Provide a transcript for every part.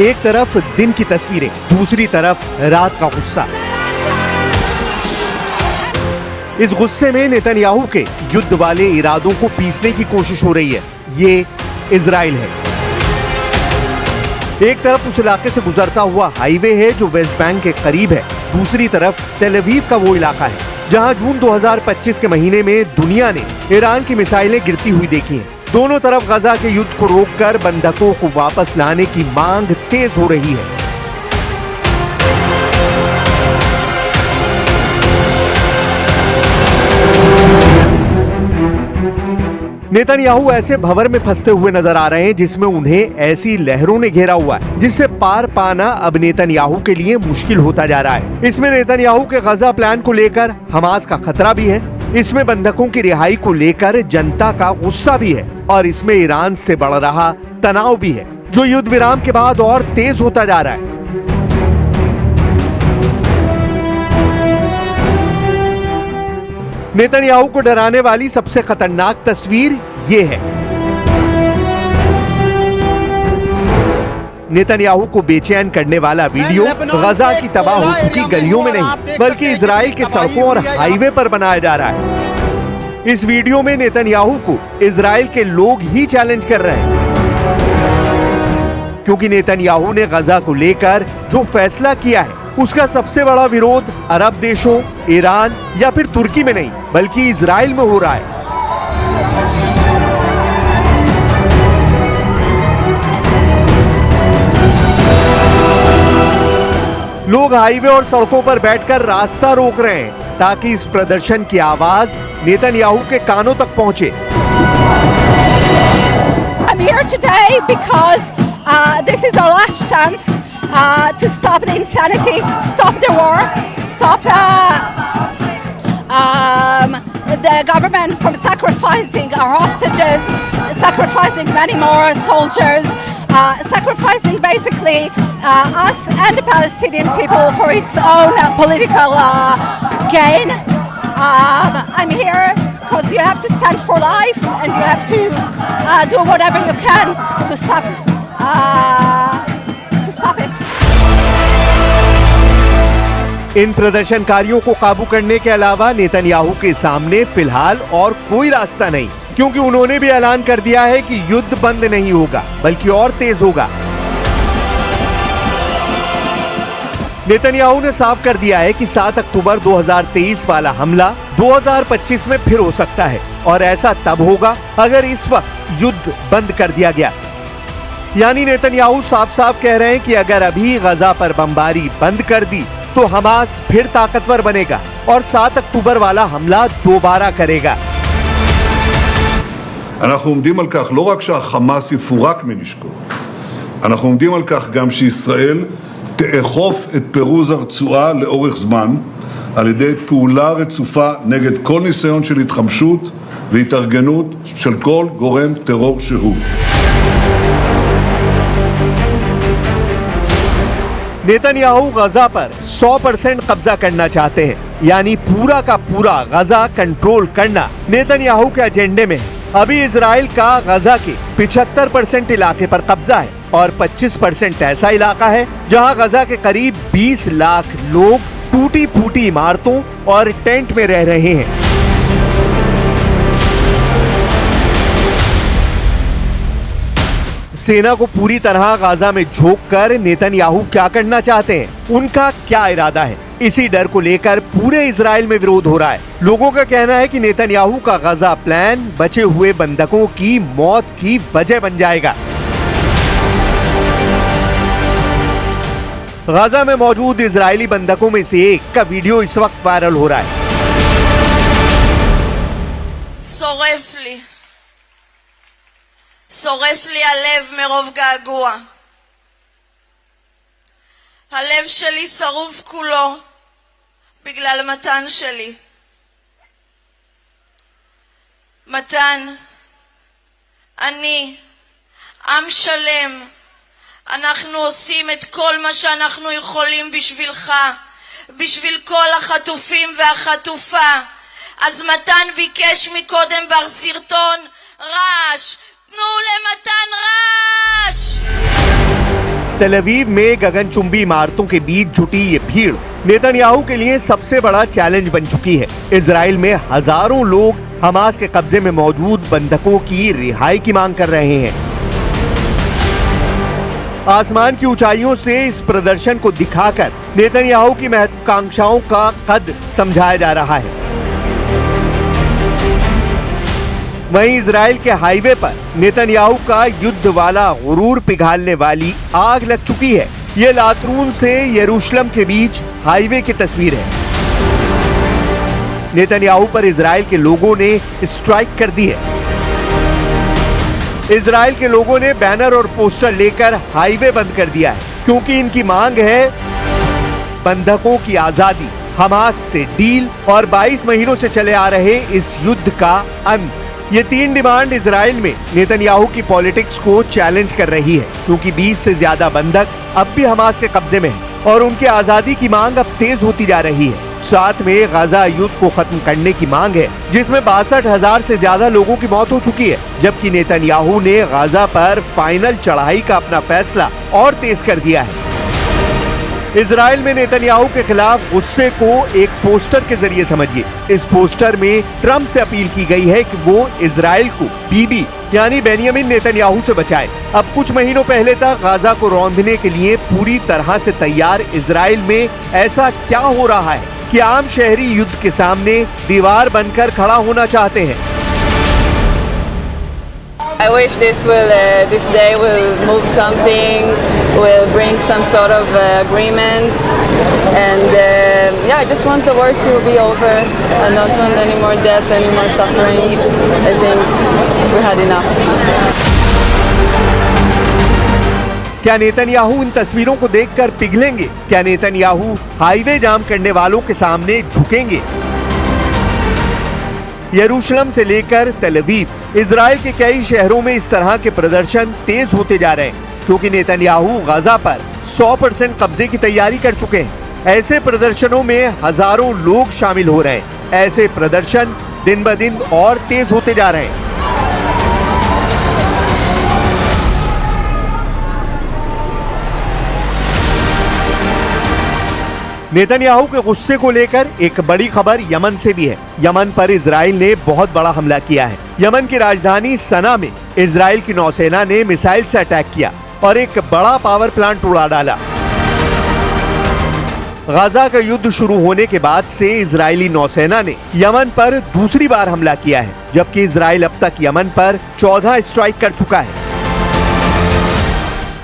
एक तरफ दिन की तस्वीरें, दूसरी तरफ रात का गुस्सा। इस गुस्से में नेतन्याहू के युद्ध वाले इरादों को पीसने की कोशिश हो रही है। ये इजराइल है। एक तरफ उस इलाके से गुजरता हुआ हाईवे है जो वेस्ट बैंक के करीब है, दूसरी तरफ तेल अवीव का वो इलाका है जहां जून 2025 के महीने में दुनिया ने ईरान की मिसाइलें गिरती हुई देखी हैं। दोनों तरफ गजा के युद्ध को रोककर बंधकों को वापस लाने की मांग तेज हो रही है। नेतन्याहू ऐसे भंवर में फंसते हुए नजर आ रहे हैं जिसमें उन्हें ऐसी लहरों ने घेरा हुआ है जिससे पार पाना अब नेतन्याहू के लिए मुश्किल होता जा रहा है। इसमें नेतन्याहू के गजा प्लान को लेकर हमास का खतरा भी है, इसमें बंधकों की रिहाई को लेकर जनता का गुस्सा भी है और इसमें ईरान से बढ़ रहा तनाव भी है जो युद्ध विराम के बाद और तेज होता जा रहा है। नेतन्याहू को डराने वाली सबसे खतरनाक तस्वीर ये है। नेतन्याहू को बेचैन करने वाला वीडियो गजा की तबाह हो चुकी गलियों में नहीं बल्कि इजराइल के सड़कों और हाईवे पर बनाया जा रहा है। इस वीडियो में नेतन्याहू को इजराइल के लोग ही चैलेंज कर रहे हैं क्योंकि नेतन्याहू ने गजा को लेकर जो फैसला किया है उसका सबसे बड़ा विरोध अरब देशों, ईरान या फिर तुर्की में नहीं बल्कि इजराइल में हो रहा है। लोग हाईवे और सड़कों पर बैठकर रास्ता रोक रहे हैं ताकि इस प्रदर्शन की आवाज नेतन्याहू के कानों तक पहुंचे। I'm here today because this is our last chance to stop the insanity, stop the war, stop the government from sacrificing our hostages, sacrificing many more soldiers, sacrificing basically us and the Palestinian people for its own political gain. I'm here because you have to stand for life and you have to do whatever you can to stop it. इन प्रदर्शनकारियों को काबू करने के अलावा Netanyahu के सामने फिलहाल और कोई रास्ता नहीं क्योंकि उन्होंने भी ऐलान कर दिया है कि युद्ध बंद नहीं होगा बल्कि और तेज होगा। नेतन्याहू ने साफ कर दिया है कि 7 अक्टूबर 2023 वाला हमला 2025 में फिर हो सकता है और ऐसा तब होगा अगर इस वक्त युद्ध बंद कर दिया गया। यानी नेतन्याहू साफ साफ कह रहे हैं कि अगर अभी गजा पर बमबारी बंद कर दी तो हमास फिर ताकतवर बनेगा और 7 अक्टूबर वाला हमला दोबारा करेगा। אנחנו עומדים על כך לא רק שהחמאס יפורק מנשקו, אנחנו עומדים על כך גם שישראל תאכוף את פירוז הרצועה לאורך זמן על ידי פעולה רצופה נגד כל ניסיון של התחמשות והתארגנות של כל גורם טרור שהוא. नेतन्याहू गजा पर 100% कब्जा करना चाहते हैं, यानी पूरा का पूरा गजा कंट्रोल करना नेतन्याहू के एजेंडे में है। अभी इजराइल का गजा के 75% इलाके पर कब्जा है और 25% ऐसा इलाका है जहां गजा के करीब 20 लाख लोग टूटी फूटी इमारतों और टेंट में रह रहे हैं। सेना को पूरी तरह गाजा में झोंककर नेतन्याहू क्या करना चाहते हैं, उनका क्या इरादा है, इसी डर को लेकर पूरे इजराइल में विरोध हो रहा है। लोगों का कहना है कि नेतन्याहू का गजा प्लान बचे हुए बंधकों की मौत की वजह बन जाएगा। गाजा में मौजूद इजरायली बंधकों में से एक का वीडियो इस वक्त वायरल हो रहा है। שורף לי הלב מרוב געגוע. הלב שלי שרוף כולו בגלל מתן שלי. מתן, אני, עם שלם, אנחנו עושים את כל מה שאנחנו יכולים בשבילך, בשביל כל החטופים והחטופה. אז מתן ביקש מקודם בסרטון רעש. תנו למתן רעש! तेल अवीव में गगनचुंबी इमारतों के बीच जुटी ये भीड़ नेतन्याहू के लिए सबसे बड़ा चैलेंज बन चुकी है। इजराइल में हजारों लोग हमास के कब्जे में मौजूद बंधकों की रिहाई की मांग कर रहे हैं। आसमान की ऊंचाइयों से इस प्रदर्शन को दिखाकर नेतन्याहू की महत्वाकांक्षाओं का कद समझाया जा रहा है। वहीं इजराइल के हाईवे पर नेतन्याहू का युद्ध वाला गुरूर पिघालने वाली आग लग चुकी है। ये लातरून से यरूशलेम के बीच हाईवे की तस्वीर है। नेतन्याहू पर इजराइल के लोगों ने स्ट्राइक कर दी है। इजराइल के लोगों ने बैनर और पोस्टर लेकर हाईवे बंद कर दिया है, क्योंकि इनकी मांग है बंधकों की आजादी, हमास से डील और 22 महीनों से चले आ रहे इस युद्ध का अंत। ये 3 डिमांड इजराइल में नेतन्याहू की पॉलिटिक्स को चैलेंज कर रही है, क्योंकि 20 से ज्यादा बंधक अब भी हमास के कब्जे में हैं और उनके आजादी की मांग अब तेज होती जा रही है। साथ में गाजा युद्ध को खत्म करने की मांग है, जिसमें 62,000 से ज्यादा लोगों की मौत हो चुकी है, जबकि नेतन्याहू ने गाजा पर फाइनल चढ़ाई का अपना फैसला और तेज कर दिया है। इजराइल में नेतन्याहू के खिलाफ गुस्से को एक पोस्टर के जरिए समझिए। इस पोस्टर में ट्रंप से अपील की गई है कि वो इजराइल को बीबी यानी बेनियामिन नेतन्याहू से बचाए। अब कुछ महीनों पहले तक गाजा को रौंदने के लिए पूरी तरह से तैयार इजराइल में ऐसा क्या हो रहा है कि आम शहरी युद्ध के सामने दीवार बनकर खड़ा होना चाहते हैं। I wish this day will move something, will bring some sort of agreement, and I just want the war to be over. I don't want any more death, any more suffering. I think we had enough. क्या Netanyahu इन तस्वीरों को देखकर पिघलेंगे? क्या Netanyahu highway जाम करने वालों के सामने झुकेंगे? यरूशलेम से लेकर तेल अवीव, इजराइल के कई शहरों में इस तरह के प्रदर्शन तेज होते जा रहे हैं, क्योंकि नेतन्याहू गाजा पर 100% कब्जे की तैयारी कर चुके हैं। ऐसे प्रदर्शनों में हजारों लोग शामिल हो रहे हैं। ऐसे प्रदर्शन दिन ब दिन और तेज होते जा रहे हैं। नेतन्याहू के गुस्से को लेकर एक बड़ी खबर यमन से भी है। यमन पर इजराइल ने बहुत बड़ा हमला किया है। यमन की राजधानी सना में इजराइल की नौसेना ने मिसाइल से अटैक किया और एक बड़ा पावर प्लांट उड़ा डाला। गाजा का युद्ध शुरू होने के बाद से इजरायली नौसेना ने यमन पर दूसरी बार हमला किया है, जबकि इजराइल अब तक यमन पर 14 स्ट्राइक कर चुका है।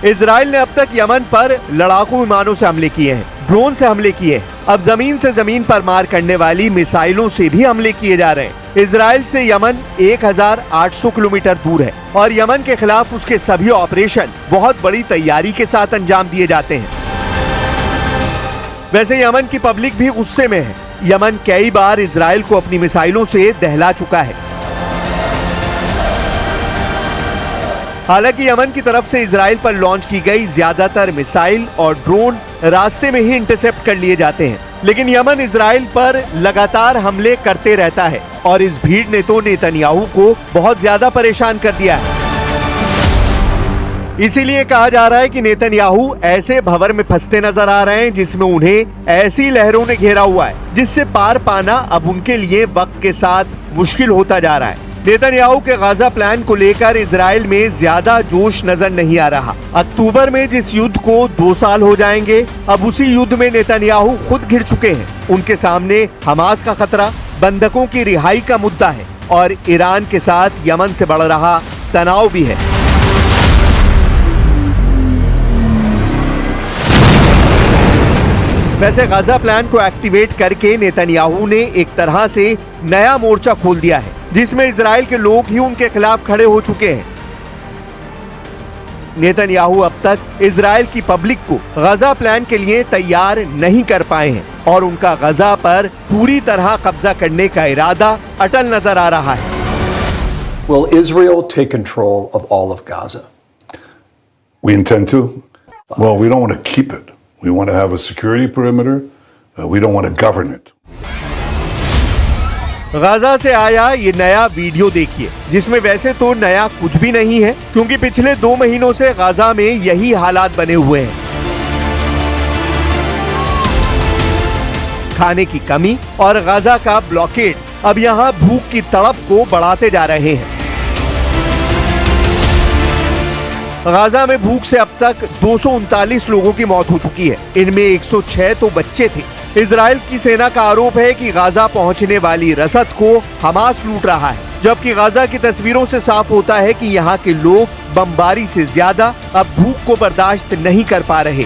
इजराइल ने अब तक यमन पर लड़ाकू विमानों से हमले किए हैं, ड्रोन से हमले किए हैं, अब जमीन से जमीन पर मार करने वाली मिसाइलों से भी हमले किए जा रहे हैं। इजराइल से यमन 1800 किलोमीटर दूर है और यमन के खिलाफ उसके सभी ऑपरेशन बहुत बड़ी तैयारी के साथ अंजाम दिए जाते हैं। वैसे यमन की पब्लिक भी गुस्से में है। यमन कई बार इजराइल को अपनी मिसाइलों से दहला चुका है। हालांकि यमन की तरफ से इजराइल पर लॉन्च की गई ज्यादातर मिसाइल और ड्रोन रास्ते में ही इंटरसेप्ट कर लिए जाते हैं, लेकिन यमन इजराइल पर लगातार हमले करते रहता है और इस भीड़ ने तो नेतन्याहू को बहुत ज्यादा परेशान कर दिया है। इसीलिए कहा जा रहा है कि नेतन्याहू ऐसे भंवर में फंसते नजर आ रहे हैं जिसमें उन्हें ऐसी लहरों ने घेरा हुआ है जिससे पार पाना अब उनके लिए वक्त के साथ मुश्किल होता जा रहा है। नेतन्याहू के गाजा प्लान को लेकर इजराइल में ज्यादा जोश नजर नहीं आ रहा। अक्टूबर में जिस युद्ध को 2 साल हो जाएंगे, अब उसी युद्ध में नेतन्याहू खुद घिर चुके हैं। उनके सामने हमास का खतरा, बंधकों की रिहाई का मुद्दा है और ईरान के साथ यमन से बढ़ रहा तनाव भी है। वैसे गाजा प्लान को एक्टिवेट करके नेतन्याहू ने एक तरह से नया मोर्चा खोल दिया है, जिसमें इजराइल के लोग ही उनके खिलाफ खड़े हो चुके हैं। नेतन्याहू अब तक इजराइल की पब्लिक को गाजा प्लान के लिए तैयार नहीं कर पाए हैं और उनका गाजा पर पूरी तरह कब्जा करने का इरादा अटल नजर आ रहा है। Will Israel take control of all of Gaza? We intend to. Well, we don't want to keep it. We want to have a security perimeter. We don't want to govern it. Gaza से आया ये नया video देखिए, जिसमें वैसे तो नया कुछ भी नहीं है, क्योंकि पिछले 2 महीनों से गाजा में यही हालात बने हुए हैं। खाने की कमी और गाजा का ब्लॉकेड अब यहाँ भूख की तड़प को बढ़ाते जा रहे हैं। गाजा में भूख से अब तक 239 लोगों की मौत हो चुकी है। इनमें 106 तो बच्चे थे। इजराइल की सेना का आरोप है कि गाजा पहुंचने वाली रसद को हमास लूट रहा है, जबकि गाजा की तस्वीरों से साफ होता है कि यहाँ के लोग बमबारी से ज्यादा अब भूख को बर्दाश्त नहीं कर पा रहे।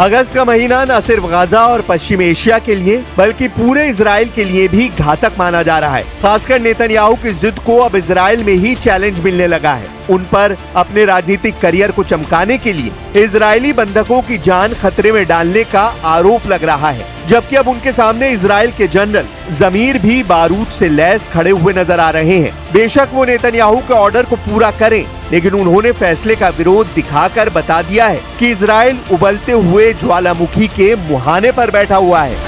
अगस्त का महीना न सिर्फ गाजा और पश्चिम एशिया के लिए बल्कि पूरे इजराइल के लिए भी घातक माना जा रहा है। खासकर नेतन्याहू की जिद को अब इजराइल में ही चैलेंज मिलने लगा है। उन पर अपने राजनीतिक करियर को चमकाने के लिए इजरायली बंधकों की जान खतरे में डालने का आरोप लग रहा है, जबकि अब उनके सामने इजराइल के जनरल जमीर भी बारूद से लैस खड़े हुए नजर आ रहे हैं। बेशक वो नेतन्याहू के ऑर्डर को पूरा करें, लेकिन उन्होंने फैसले का विरोध दिखाकर बता दिया है कि इजराइल उबलते हुए ज्वालामुखी के मुहाने पर बैठा हुआ है।